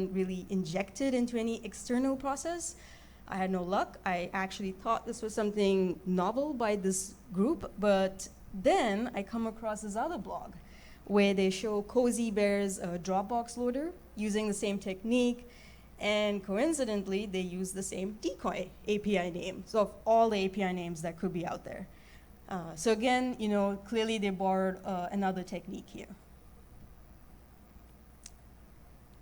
wasn't really injected into any external process. I had no luck. I actually thought this was something novel by this group, but then I come across this other blog where they show Cozy Bear's Dropbox loader using the same technique, and coincidentally, they use the same decoy API name, so of all the API names that could be out there. So again, clearly they borrowed another technique here.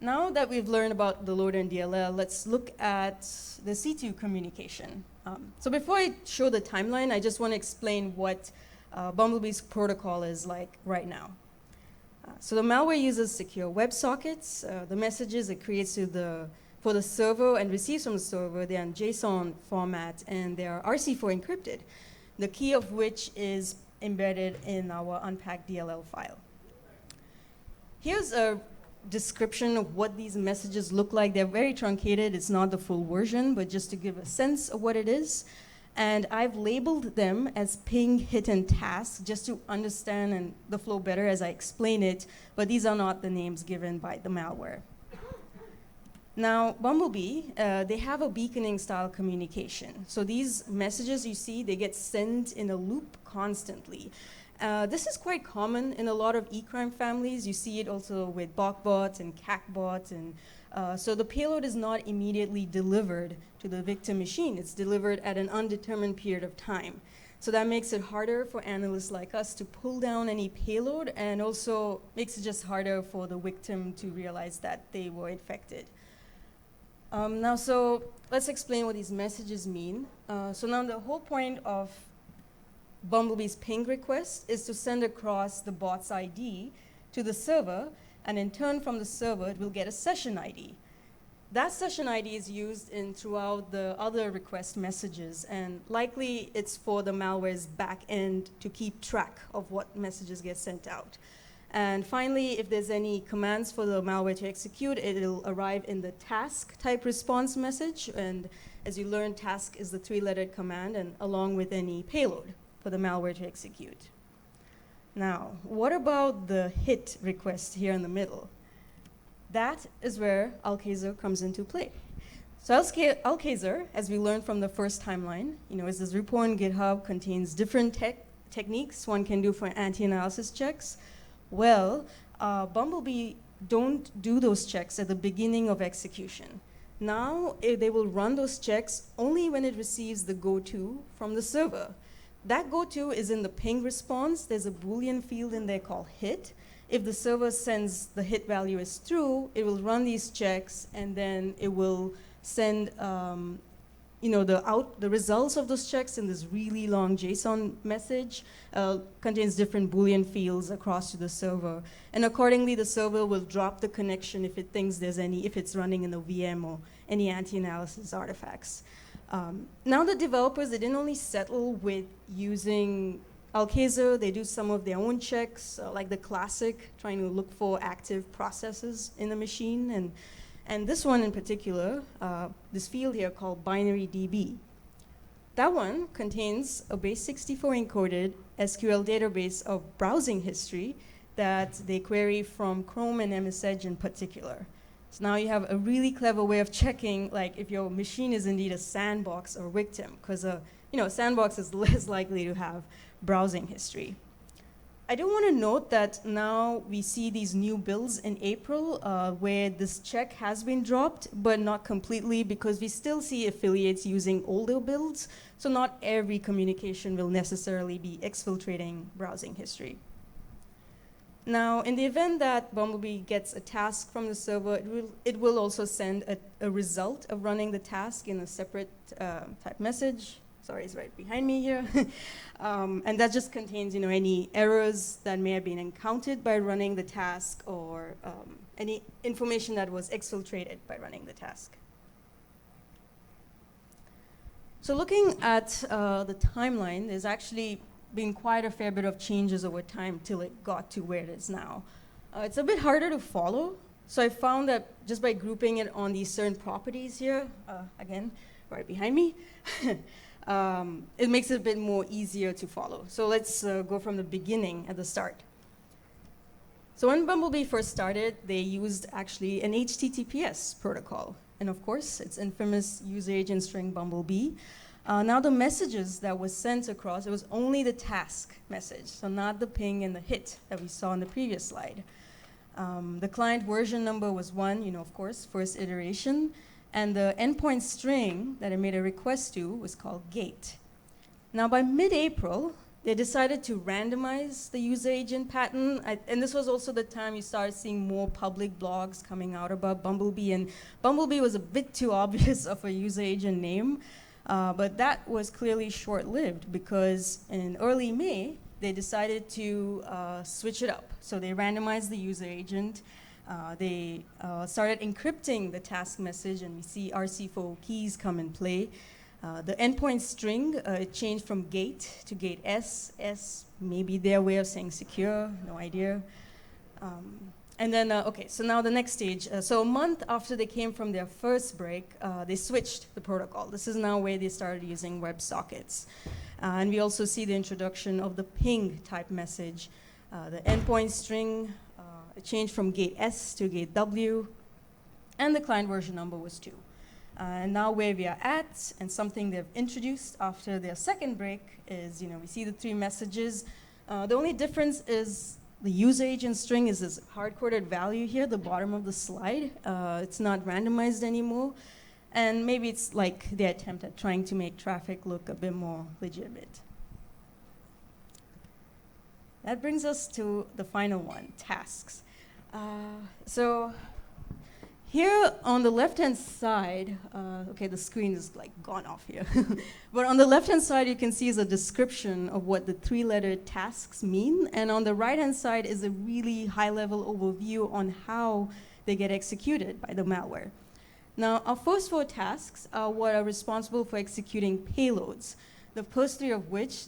Now that we've learned about the loader and DLL, let's look at the C2 communication. So before I show the timeline, I just want to explain what Bumblebee's protocol is like right now. So the malware uses secure WebSockets. The messages it creates for the server and receives from the server, they're in JSON format, and they are RC4 encrypted, the key of which is embedded in our unpacked DLL file. Here's a description of what these messages look like. They're very truncated. It's not the full version, but just to give a sense of what it is. And I've labeled them as ping, hit, and task just to understand the flow better as I explain it, but these are not the names given by the malware. Now, Bumblebee, they have a beaconing style communication. So these messages you see, they get sent in a loop constantly. This is quite common in a lot of eCrime families. You see it also with BotBots and CACBots. And so the payload is not immediately delivered to the victim machine. It's delivered at an undetermined period of time. So that makes it harder for analysts like us to pull down any payload, and also makes it just harder for the victim to realize that they were infected. Now, so let's explain what these messages mean. So now the whole point of Bumblebee's ping request is to send across the bot's ID to the server, and in turn from the server, it will get a session ID. That session ID is used throughout the other request messages, and likely it's for the malware's back end to keep track of what messages get sent out. And finally, if there's any commands for the malware to execute, it'll arrive in the task type response message, and as you learn, task is the 3-lettered command, and along with any payload for the malware to execute. Now, what about the hit request here in the middle? That is where Alcazar comes into play. So Alcazar, as we learned from the first timeline, is this repo on GitHub, contains different techniques one can do for anti-analysis checks. Well, Bumblebee don't do those checks at the beginning of execution. Now, they will run those checks only when it receives the go-to from the server. That go-to is in the ping response. There's a Boolean field in there called hit. If the server sends the hit value is true, it will run these checks, and then it will send the results of those checks in this really long JSON message. Contains different Boolean fields across to the server. And accordingly, the server will drop the connection if it thinks if it's running in a VM or any anti-analysis artifacts. Now the developers, they didn't only settle with using Alcazar, they do some of their own checks, like the classic, trying to look for active processes in the machine. And this one in particular, this field here called binary DB. That one contains a base64 encoded SQL database of browsing history that they query from Chrome and MS Edge in particular. So now you have a really clever way of checking, like if your machine is indeed a sandbox or victim, because a sandbox is less likely to have browsing history. I do want to note that now we see these new builds in April where this check has been dropped, but not completely, because we still see affiliates using older builds. So not every communication will necessarily be exfiltrating browsing history. Now, in the event that Bumblebee gets a task from the server, it will also send a result of running the task in a separate type message. Sorry, it's right behind me here. And that just contains any errors that may have been encountered by running the task, or any information that was exfiltrated by running the task. So looking at the timeline, there's actually been quite a fair bit of changes over time till it got to where it is now. It's a bit harder to follow. So I found that just by grouping it on these certain properties here, again, right behind me, it makes it a bit more easier to follow. So let's go from the beginning at the start. So when Bumblebee first started, they used actually an HTTPS protocol. And of course, its infamous user agent string Bumblebee. Now the messages that was sent across, it was only the task message, so not the ping and the hit that we saw in the previous slide. The client version number was 1, of course, first iteration. And the endpoint string that I made a request to was called gate. Now by mid-April, they decided to randomize the user agent pattern. And this was also the time you started seeing more public blogs coming out about Bumblebee. And Bumblebee was a bit too obvious of a user agent name. But that was clearly short-lived because in early May, they decided to switch it up. So they randomized the user agent. They started encrypting the task message, and we see RC4 keys come in play. The endpoint string, it changed from gate to gate S. S may be their way of saying secure, no idea. And then, okay, so now the next stage. So a month after they came from their first break, they switched the protocol. This is now where they started using WebSockets. And we also see the introduction of the ping type message. The endpoint string, it changed from gate S to gate W, and the client version number was 2. And now where we are at, and something they've introduced after their second break is, we see the 3 messages. The only difference is the user agent string is this hard-coded value here, the bottom of the slide. It's not randomized anymore. And maybe it's like the attempt at trying to make traffic look a bit more legitimate. That brings us to the final one, tasks. So here on the left-hand side, okay, the screen is like gone off here. But on the left-hand side, you can see is a description of what the 3-letter tasks mean. And on the right-hand side is a really high-level overview on how they get executed by the malware. Now, our first 4 tasks are what are responsible for executing payloads, the first 3 of which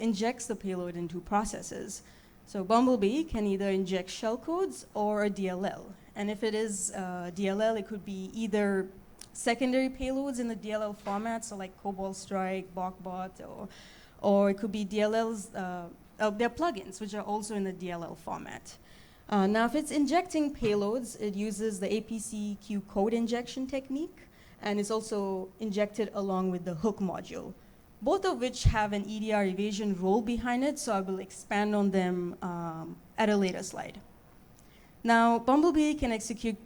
injects the payload into processes. So Bumblebee can either inject shellcodes or a DLL. And if it is DLL, it could be either secondary payloads in the DLL format, so like CobaltStrike, BockBot, or it could be DLLs, they're plugins, which are also in the DLL format. Now, if it's injecting payloads, it uses the APCQ code injection technique, and it's also injected along with the hook module, both of which have an EDR evasion role behind it, so I will expand on them at a later slide. Now, Bumblebee can execute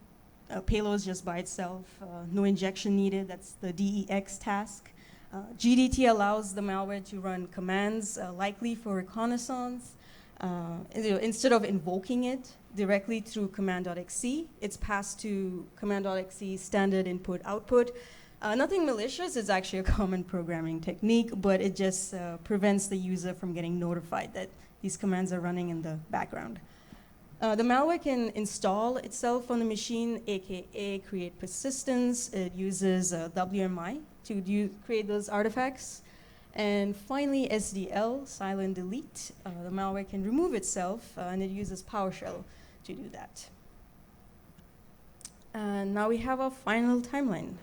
payloads just by itself, no injection needed, that's the DEX task. GDT allows the malware to run commands likely for reconnaissance. Instead of invoking it directly through command.exe, it's passed to command.exe standard input-output. Nothing malicious, it's actually a common programming technique, but it just prevents the user from getting notified that these commands are running in the background. The malware can install itself on the machine, aka create persistence. It uses WMI to create those artifacts. And finally, SDL, silent delete. The malware can remove itself, and it uses PowerShell to do that. And now we have our final timeline.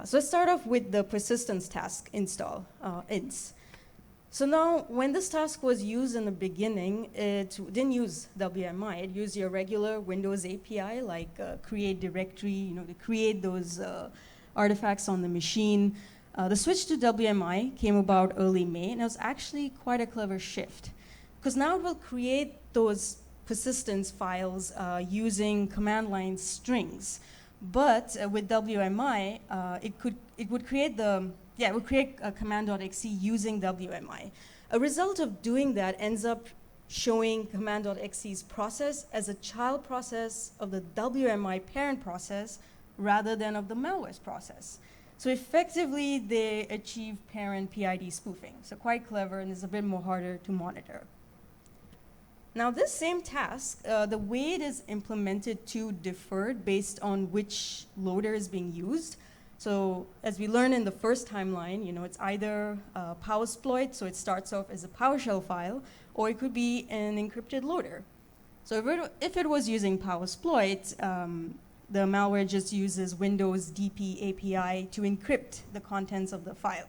So let's start off with the persistence task install, ints. So now, when this task was used in the beginning, it didn't use WMI. It used your regular Windows API, like create directory, to create those artifacts on the machine. The switch to WMI came about early May, and it was actually quite a clever shift, because now it will create those persistence files using command line strings. But with WMI, it would create a command.exe using WMI. A result of doing that ends up showing command.exe's process as a child process of the WMI parent process rather than of the malware's process. So effectively, they achieve parent PID spoofing. So quite clever, and is a bit more harder to monitor. Now, this same task, the way it is implemented to differed based on which loader is being used. So as we learned in the first timeline, it's either PowerSploit, so it starts off as a PowerShell file, or it could be an encrypted loader. So if it was using PowerSploit, the malware just uses Windows DP API to encrypt the contents of the file.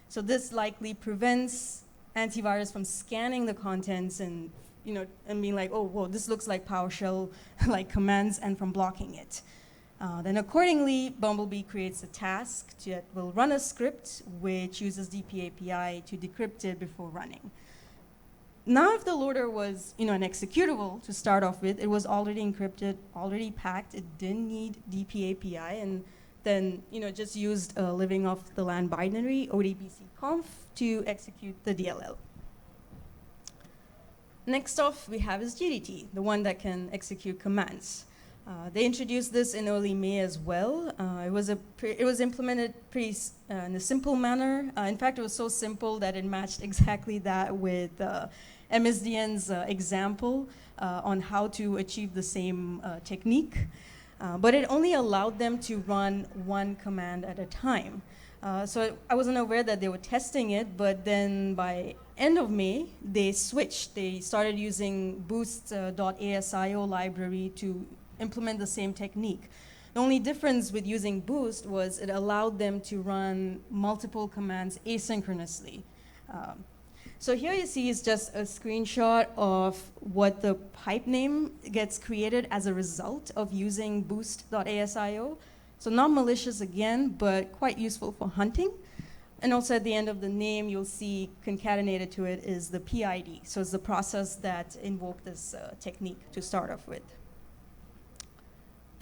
So this likely prevents antivirus from scanning the contents and and being like, oh, whoa, this looks like PowerShell like commands, and from blocking it. Then accordingly, Bumblebee creates a task that will run a script which uses DPAPI to decrypt it before running. Now, if the loader was an executable to start off with, it was already encrypted, already packed, it didn't need DPAPI, and then just used a living off the land binary, ODBC-conf, to execute the DLL. Next off, we have is GDT, the one that can execute commands. They introduced this in early May as well. It was implemented in a simple manner. In fact, it was so simple that it matched exactly that with MSDN's example on how to achieve the same technique. But it only allowed them to run one command at a time. So I wasn't aware that they were testing it, but then by end of May, they switched. They started using boost.asio library to implement the same technique. The only difference with using Boost was it allowed them to run multiple commands asynchronously. So here you see is just a screenshot of what the pipe name gets created as a result of using boost.asio. So not malicious again, but quite useful for hunting. And also at the end of the name, you'll see concatenated to it is the PID. So it's the process that invoked this technique to start off with.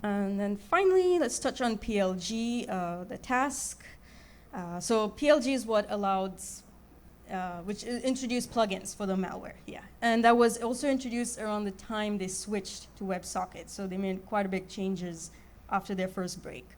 And then finally, let's touch on PLG, the task. So PLG is what allowed, which introduced plugins for the malware, yeah. And that was also introduced around the time they switched to WebSockets. So they made quite a big changes after their first break.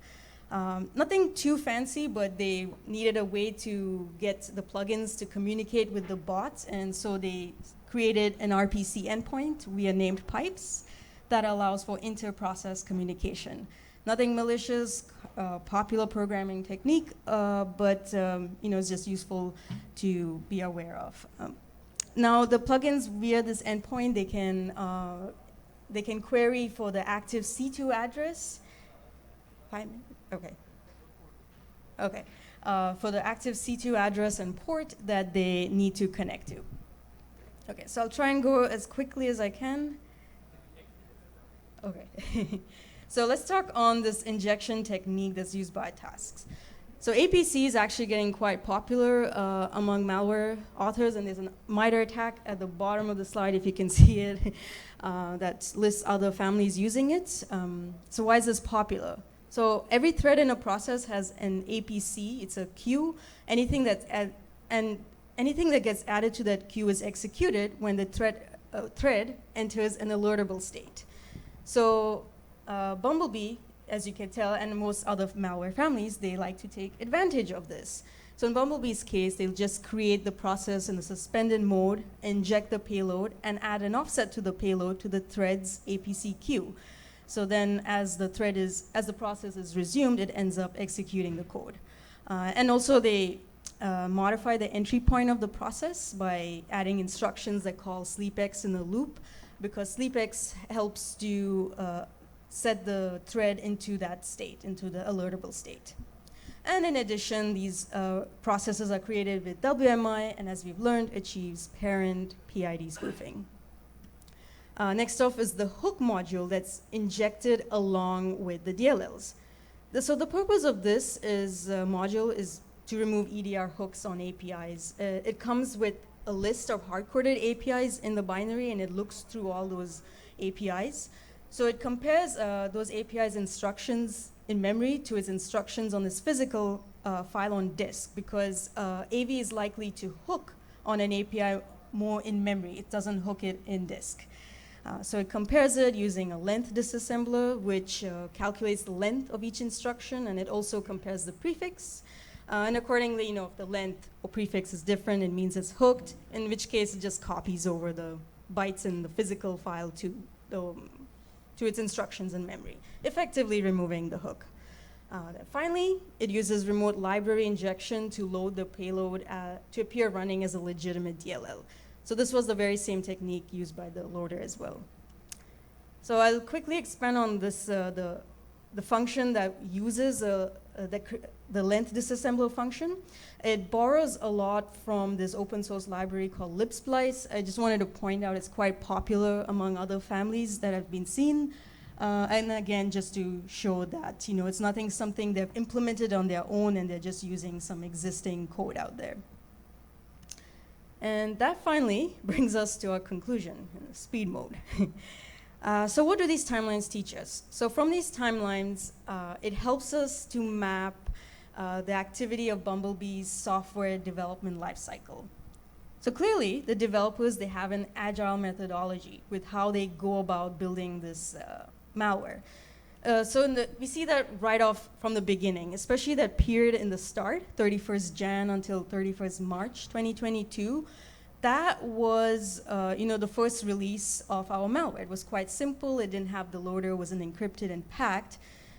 Nothing too fancy, but they needed a way to get the plugins to communicate with the bots, and so they created an RPC endpoint via named pipes that allows for inter-process communication. Nothing malicious, popular programming technique, but it's just useful to be aware of. Now the plugins via this endpoint, they can query for the active C2 address. Okay. Okay. For the active C2 address and port that they need to connect to. Okay, so I'll try and go as quickly as I can. Okay. So let's talk on this injection technique that's used by tasks. So APC is actually getting quite popular among malware authors, and there's a MITRE attack at the bottom of the slide, if you can see it, that lists other families using it. So why is this popular? So every thread in a process has an APC, it's a queue. Anything that gets added to that queue is executed when the thread enters an alertable state. So Bumblebee, as you can tell, and most other malware families, they like to take advantage of this. So in Bumblebee's case, they'll just create the process in the suspended mode, inject the payload, and add an offset to the payload to the thread's APC queue. So then as the process is resumed, it ends up executing the code. And also they modify the entry point of the process by adding instructions that call sleepx in a loop, because sleepx helps to set the thread into that state, into the alertable state. And in addition, these processes are created with WMI, and as we've learned, achieves parent PID spoofing. Next off is the hook module that's injected along with the DLLs. So the purpose of this module is to remove EDR hooks on APIs. It comes with a list of hard-coded APIs in the binary, and it looks through all those APIs. So it compares those APIs instructions in memory to its instructions on this physical file on disk, because AV is likely to hook on an API more in memory. It doesn't hook it in disk. So it compares it using a length disassembler, which calculates the length of each instruction, and it also compares the prefix. And accordingly, if the length or prefix is different, it means it's hooked, in which case it just copies over the bytes in the physical file to its instructions in memory, effectively removing the hook. Finally, it uses remote library injection to load the payload to appear running as a legitimate DLL. So this was the very same technique used by the loader as well. So I'll quickly expand on this, the the function that uses the length disassembler function. It borrows a lot from this open source library called libsplice. I just wanted to point out it's quite popular among other families that have been seen. And again, just to show that it's something they've implemented on their own and they're just using some existing code out there. And that finally brings us to our conclusion, speed mode. So what do these timelines teach us? So from these timelines, it helps us to map the activity of Bumblebee's software development lifecycle. So clearly, the developers, they have an agile methodology with how they go about building this malware. We see that right off from the beginning, especially that period in the start, 31st Jan until 31st March 2022. That was the first release of our malware. It was quite simple. It didn't have the loader, it wasn't encrypted and packed.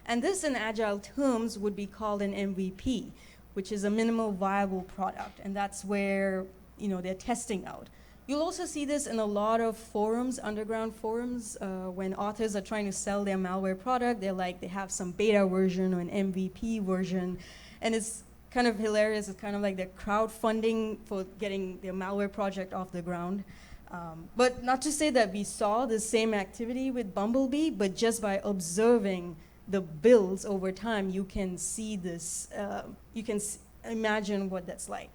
And this, in agile terms, would be called an MVP, which is a minimal viable product. And that's where they're testing out. You'll also see this in a lot of forums, underground forums, when authors are trying to sell their malware product. They have some beta version or an MVP version. And it's kind of hilarious. It's kind of like they're crowdfunding for getting their malware project off the ground. But not to say that we saw the same activity with Bumblebee, but just by observing the builds over time, you can see this, imagine what that's like.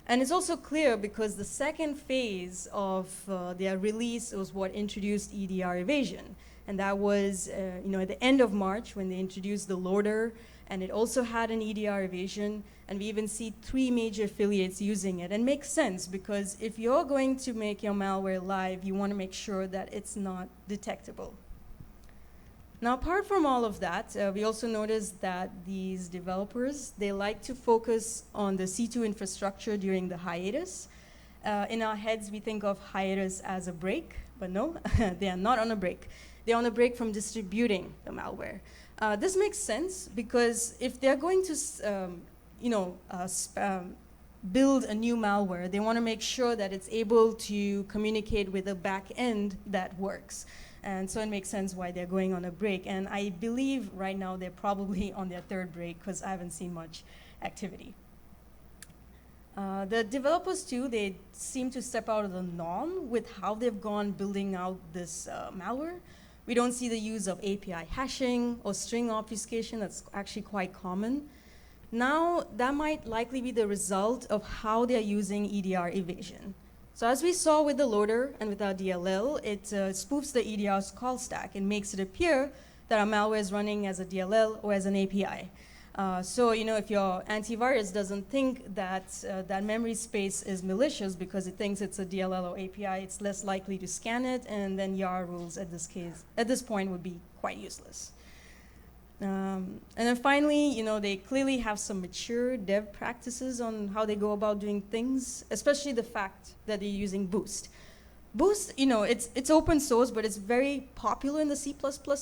And it's also clear because the second phase of their release was what introduced EDR evasion. And that was at the end of March when they introduced the loader, and it also had an EDR evasion, and we even see 3 major affiliates using it. And it makes sense because if you're going to make your malware live, you want to make sure that it's not detectable. Now, apart from all of that, we also noticed that these developers, they like to focus on the C2 infrastructure during the hiatus. In our heads, we think of hiatus as a break, but no, they are not on a break. They're on a break from distributing the malware. This makes sense because if they're going to, build a new malware, they want to make sure that it's able to communicate with a back end that works. And so it makes sense why they're going on a break. And I believe right now they're probably on their 3rd break because I haven't seen much activity. The developers too, they seem to step out of the norm with how they've gone building out this malware. We don't see the use of API hashing or string obfuscation. That's actually quite common. Now, that might likely be the result of how they're using EDR evasion. So as we saw with the loader and with our DLL, it spoofs the EDR's call stack and makes it appear that our malware is running as a DLL or as an API. So if your antivirus doesn't think that that memory space is malicious because it thinks it's a DLL or API, it's less likely to scan it, and then YAR rules at this point would be quite useless. And then finally, they clearly have some mature dev practices on how they go about doing things, especially the fact that they're using Boost. Boost, it's open source, but it's very popular in the C++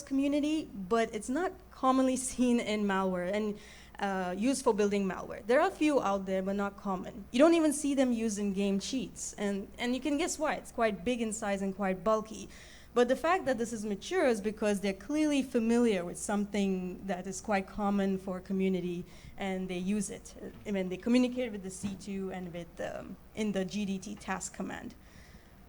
community, but it's not commonly seen in malware and used for building malware. There are a few out there, but not common. You don't even see them used in game cheats, and you can guess why. It's quite big in size and quite bulky. But the fact that this is mature is because they're clearly familiar with something that is quite common for a community, and they use it. They communicate with the C2 and with in the GDT task command.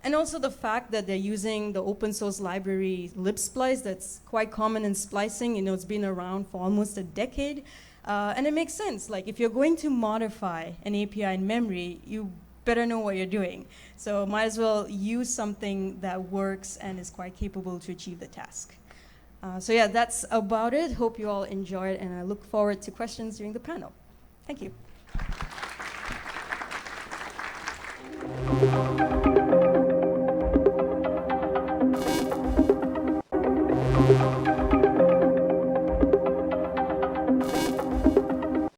And also the fact that they're using the open source library libsplice that's quite common in splicing. It's been around for almost a decade. And it makes sense. Like if you're going to modify an API in memory, you better know what you're doing. So might as well use something that works and is quite capable to achieve the task. So yeah, that's about it. Hope you all enjoyed, and I look forward to questions during the panel. Thank you.